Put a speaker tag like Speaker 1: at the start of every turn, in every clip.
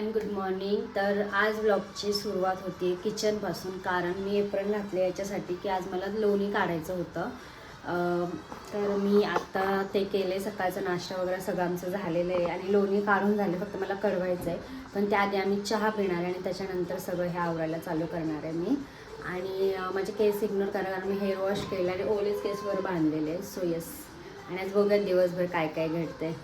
Speaker 1: Everyone, good morning. तर आज ब्लॉगची सुरुवात होती किचनपासून, कारण मी एप्रिल घातले याच्यासाठी की आज मला लोणी काढायचं होतं। तर मी आता ते केले, सकाळचा नाश्ता वगैरे सगळं आमचं झालेलं आहे आणि लोणी काढून झाले, फक्त मला कढवायचं आहे। पण त्याआधी आम्ही चहा पिणार आहे आणि त्याच्यानंतर सगळं हे आवरायला चालू करणार आहे मी। आणि माझे केस इग्नोर करा, कारण मी हेअर वॉश केलं आणि ओलेच केसवर बांधलेले आहे। सो येस, आणि आज बघा दिवसभर काय काय घडते।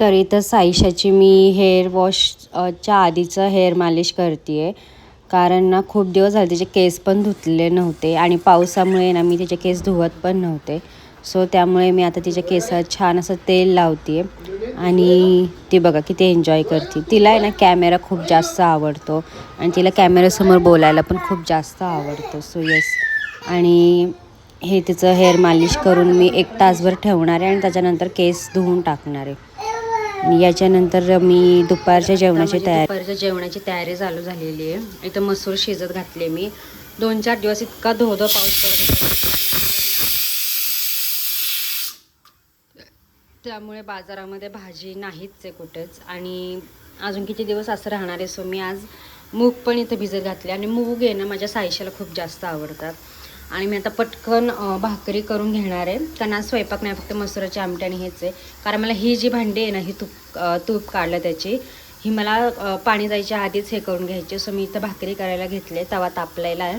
Speaker 1: तर इथं साईशाची मी हेअर वॉशच्या आधीचं हेअर मालिश करते आहे, कारण ना खूप दिवस झाले तिचे केस पण धुतलेले नव्हते आणि पावसामुळे ना मी तिचे केस धुवत पण नव्हते। सो त्यामुळे मी आता तिच्या केसात छान असं तेल लावते आणि ती बघा किती एन्जॉय करते। तिला आहे ना कॅमेरा खूप जास्त आवडतो आणि तिला कॅमेऱ्यासमोर बोलायला पण खूप जास्त आवडतं। सो येस, आणि हे तिचं हेअर मालिश करून मी 1 तासभर ठेवणार आहे आणि त्याच्यानंतर केस धुवून टाकणार आहे। आणि याच्यानंतर मी दुपारच्या जेवणाची तयारी चालू झालेली आहे। इथं मसूर शिजत घातले मी। 2-4 दिवस इतका धोधो पाऊस पडत होता, त्यामुळे बाजारामध्ये भाजी नाहीच आहे कुठेच, आणि अजून किती दिवस असं राहणार आहे। सो मी आज मूग पण इथं भिजत घातले, आणि मूग आहे ना माझ्या साईशाला खूप जास्त आवडतात। आणि मी आता पटकन भाकरी करून घेणार आहे, कारण आज स्वयंपाक नाही, फक्त मसुराची आमटी आणि हेच आहे। कारण मला ही जी भांडी आहे ना, ही तूप काढलं त्याची, ही मला पाणी जायच्या आधीच हे करून घ्यायची। सो मी इथं भाकरी करायला घेतले, तवा तापलेला आहे।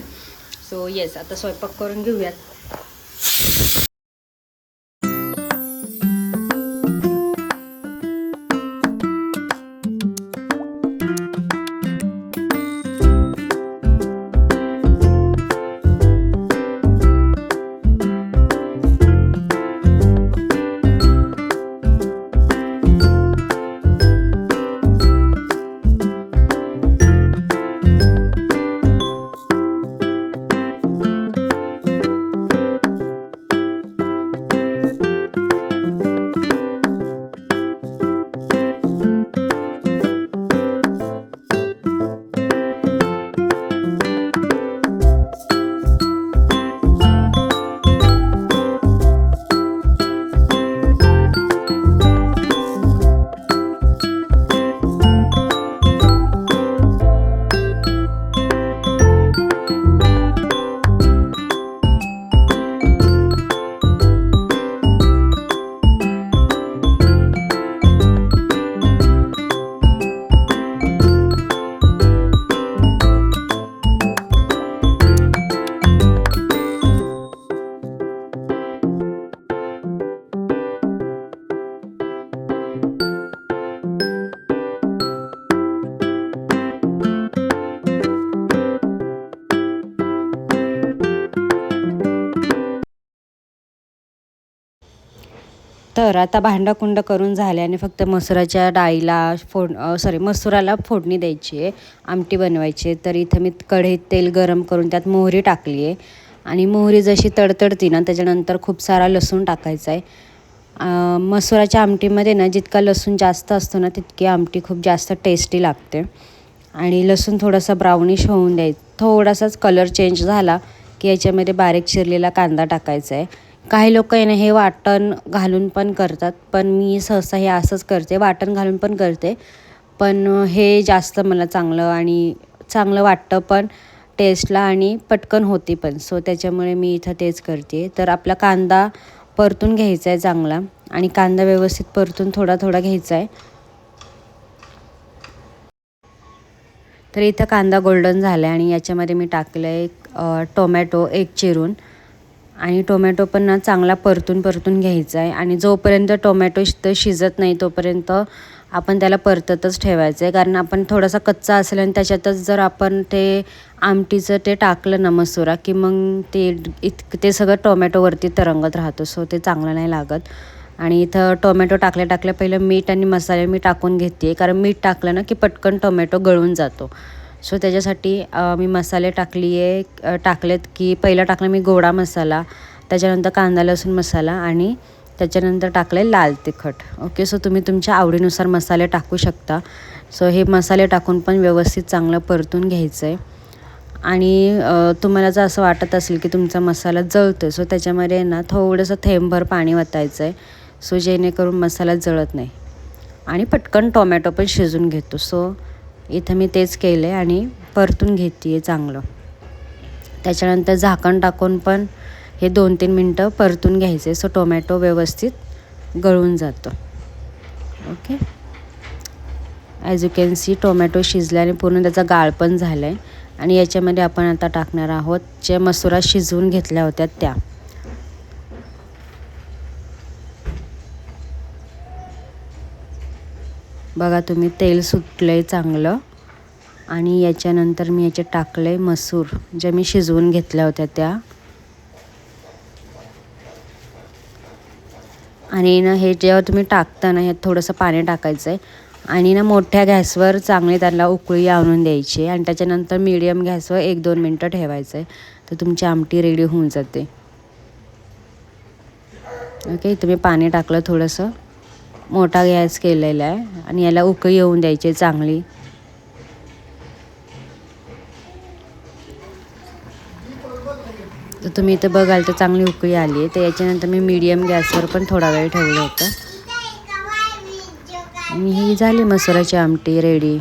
Speaker 1: सो येस, आता स्वयंपाक करून घेऊयात। तर आता भांडाकुंड करून झाल्याने फक्त मसुराच्या डाळीला मसुराला फोडणी द्यायची आहे, आमटी बनवायची आहे। तर इथं मी कढईत तेल गरम करून त्यात मोहरी टाकली आहे, आणि मोहरी जशी तडतडती ना त्याच्यानंतर खूप सारा लसूण टाकायचा आहे। मसुराच्या आमटीमध्ये ना जितका लसूण जास्त असतो ना तितकी आमटी खूप जास्त टेस्टी लागते। आणि लसूण थोडासा ब्राउनिश होऊन द्यायचा, थोडासाच कलर चेंज झाला की याच्यामध्ये बारीक चिरलेला कांदा टाकायचा आहे। काही लोक आहे ना हे वाटण घालून पण करतात, पण मी सहसा हे असंच करते, वाटण घालून पण करते, पण हे जास्त मला चांगलं वाटतं पण टेस्टला, आणि पटकन होती पण। सो त्याच्यामुळे मी इथं तेच करते। तर आपला कांदा परतून घ्यायचा आहे चांगला, आणि कांदा व्यवस्थित परतून थोडा थोडा घ्यायचा आहे। तर इथं कांदा गोल्डन झाला आहे, आणि याच्यामध्ये मी टाकलं आहे टोमॅटो 1 चिरून, आणि टोमॅटो पण ना चांगला परतून घ्यायचा आहे। आणि जोपर्यंत टोमॅटो शिजत नाही तोपर्यंत आपण त्याला परततच ठेवायचं आहे, कारण आपण थोडासा कच्चा असेल आणि त्याच्यातच जर आपण ते आमटीचं ते टाकलं ना मसुरा, की मग ते सगळं टोमॅटोवरती तरंगत राहतं। सो ते चांगलं नाही लागत। आणि इथं टोमॅटो टाकल्या पहिलं मीठ आणि मसाले मी टाकून घेते, कारण मीठ टाकलं ना की पटकन टोमॅटो गळून जातो। सो त्याच्यासाठी मी मसाले टाकलेत की पहिला टाकला मी गोडा मसाला, त्याच्यानंतर कांदा लसूण मसाला, आणि त्याच्यानंतर टाकले लाल तिखट। ओके, सो तुम्ही तुमच्या आवडीनुसार मसाले टाकू शकता। सो हे मसाले टाकून पण व्यवस्थित चांगलं परतून घ्यायचं आहे। आणि तुम्हाला जर असं वाटत असेल की तुमचा मसाला जळतो, सो त्याच्यामध्ये ना थोडंसं थेंबभर पाणी ओतायचं आहे। सो जेणेकरून मसाला जळत नाही आणि पटकन टोमॅटो पण शिजून घेतो. सो इथं मी तेच केलं आहे आणि परतून घेते आहे चांगलं. त्याच्यानंतर झाकण टाकून पण हे 2-3 मिनटं परतून घ्यायचे. सो टोमॅटो व्यवस्थित गळून जातो. Okay, as you can see tomato शिजल्याने पूर्ण त्याचा गाळ पण झाला आहे. आणि याच्यामध्ये आपण आता टाकणार आहोत जे मसुरा शिजवून घेतल्या होत्या त्या. बघा तुम्ही, तेल सुटलं आहे चांगलं. आणि याच्यानंतर मी याच्यात टाकलं आहे मसूर ज्या मी शिजवून घेतल्या होत्या त्या. आणि ना हे जेव्हा तुम्ही टाकता ना ह्यात थोडंसं पाणी टाकायचं आहे आणि ना मोठ्या गॅसवर चांगली त्याला उकळी आणून द्यायची आणि त्याच्यानंतर मीडियम गॅसवर 1-2 मिनटं ठेवायचं आहे. तर तुमची आमटी रेडी होऊन जाते. ओके, तुम्ही पाणी टाकलं थोडंसं, मोठा गॅस केलेला आहे आणि याला उकळी येऊन द्यायची चांगली. तर तुम्ही इथं बघाल तर चांगली उकळी आली आहे. तर याच्यानंतर मी मीडियम गॅसवर पण थोडा वेळ ठेवलं होतं आणि ही झाली मसुराची आमटी रेडी.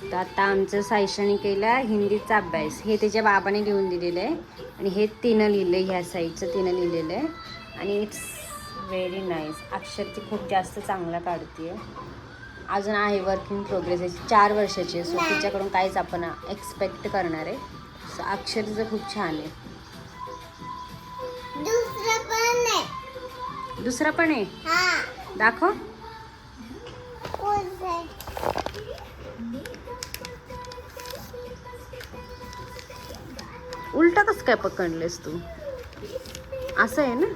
Speaker 1: तर आता आमचं सायशाने केला हिंदीचा अभ्यास. हे त्याच्या बाबाने लिहून दिलेलं आहे आणि हे तिनं लिहिलं आहे, ह्या साईडचं तिनं लिहिलेलं आहे. आणि इट्स व्हेरी नाईस. अक्षर ती खूप जास्त चांगला काढते आहे. अजून आहे वर्क इन प्रोग्रेस. याची 4 वर्षाची आहे. सो तिच्याकडून काहीच आपण एक्सपेक्ट करणार आहे. सो अक्षर तिचं खूप छान आहे. दुसरं पण आहे दाखव. उलटा कसं काय पकडलेस तू? असं आहे ना.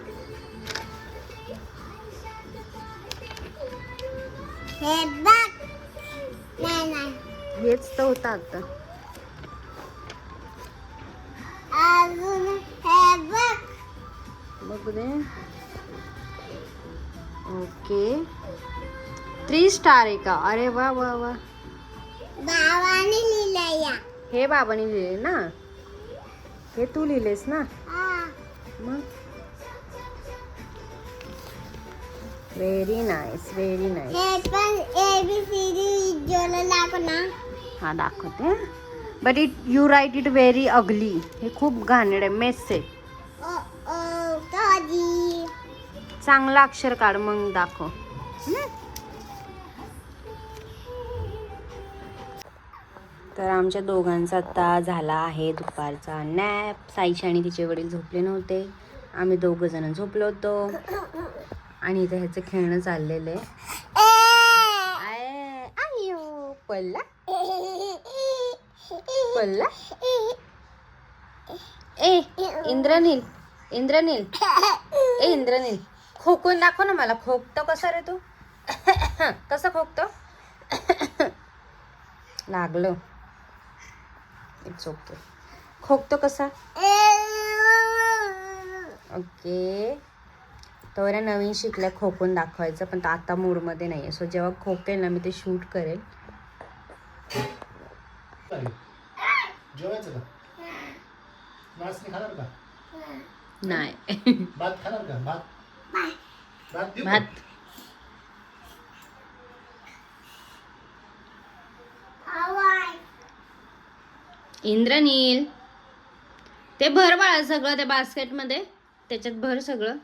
Speaker 1: हेच तर होतं आता. बघू दे. ओके, 3 स्टार आहे का? अरे वा वा वा. बाबाने लिहिलंय. हे बाबाने लिहिले ना. हे तू लिहिलेस ना. मग व्हेरी नाईस, व्हेरी नाईस. हे पण ABCD दाखवना. हा दाखवते. But you write it very ugly. हे खूप घाणेरडे मेस आहे. चांगलं अक्षर काढ मग दाखव. तर आमच्या दोघांचा आता झाला आहे दुपारचा नॅप. साईशी आणि तिचे वडील झोपले नव्हते. आम्ही 2 जण झोपलो होतो आणि इथे ह्याचं खेळणं चाललेलं आहे. आयो पल्ला पल्ला. ए इंद्रनील, इंद्रनील, ए इंद्रनील, खोकून दाखव ना मला. खोकतो कसा रे तू? कसं खोकतो? लागलं. It's okay. खोकतो कसा? ओके. तो नवीन शिकलाय खोकून दाखवायचं, पण आता मूडमध्ये नाही आहे. सो जेव्हा खोकेल ना मी ते शूट करेल.
Speaker 2: जेवायचं का? नाचणी खाणार का?
Speaker 1: नाही.
Speaker 2: भात खाणार का? भात भात देऊ का?
Speaker 1: भात. इंद्रनील, ते भर बाळा सगळं त्या बास्केटमध्ये. त्याच्यात भर सगळं.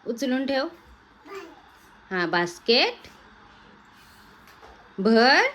Speaker 1: उचलून ठेव. हा बास्केट भर.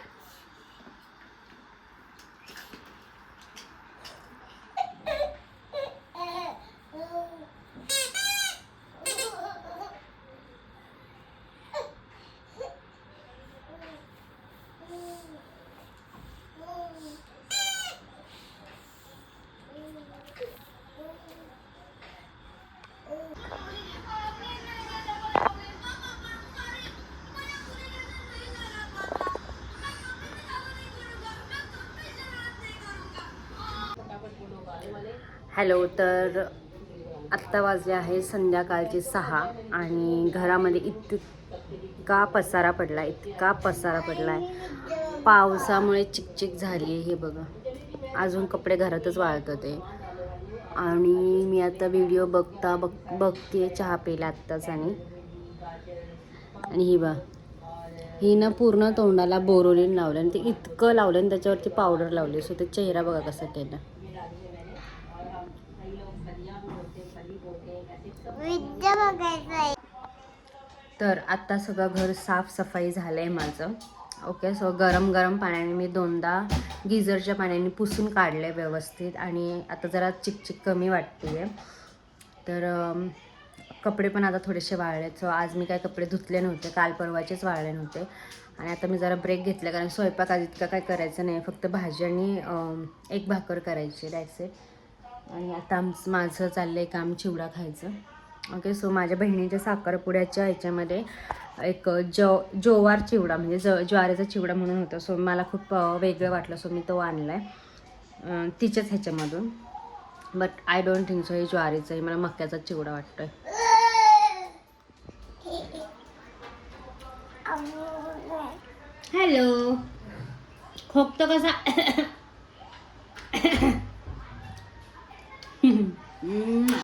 Speaker 1: हॅलो. तर आत्ता वाजले आहे संध्याकाळचे 6 आणि घरामध्ये इतका पसारा पडला पावसामुळे चिकचिक झाली आहे. हे बघा, अजून कपडे घरातच वाळतात ते. आणि मी आता व्हिडिओ बघते चहा पिला आत्ताच. आणि ही ना पूर्ण तोंडाला बोरोलीन लावलं आणि ते इतकं लावलं आणि त्याच्यावरती पावडर लावली. सो ते चेहरा बघा कसा केला. तर आता सगळं घर साफसफाई झालं आहे माझं. ओके, सो गरम पाण्याने मी 2दा गिझरच्या पाण्याने पुसून काढलं आहे व्यवस्थित. आणि आता जरा चिकचिक कमी वाटते आहे. तर कपडे पण आता थोडेसे वाळले. सो आज मी काय कपडे धुतले नव्हते, काल परवाचेच वाळले नव्हते. आणि आता मी जरा ब्रेक घेतला कारण स्वयंपाक आज इतका काय करायचं नाही, फक्त भाजी आणि एक भाकर करायची, दॅट्स इट. आणि आता माझं चाललं आहे काम चिवडा खायचं. ओके, सो माझ्या बहिणीच्या साखरपुड्याच्या ह्याच्यामध्ये एक जोवार चिवडा म्हणजे ज्वारीचा चिवडा म्हणून होता. सो मला खूप वेगळं वाटलं, सो मी तो आणला आहे तिच्याच ह्याच्यामधून. But I don't think so हे ज्वारीचं आहे, मला मक्याचा चिवडा वाटतो आहे. हॅलो, खोकतो कसा?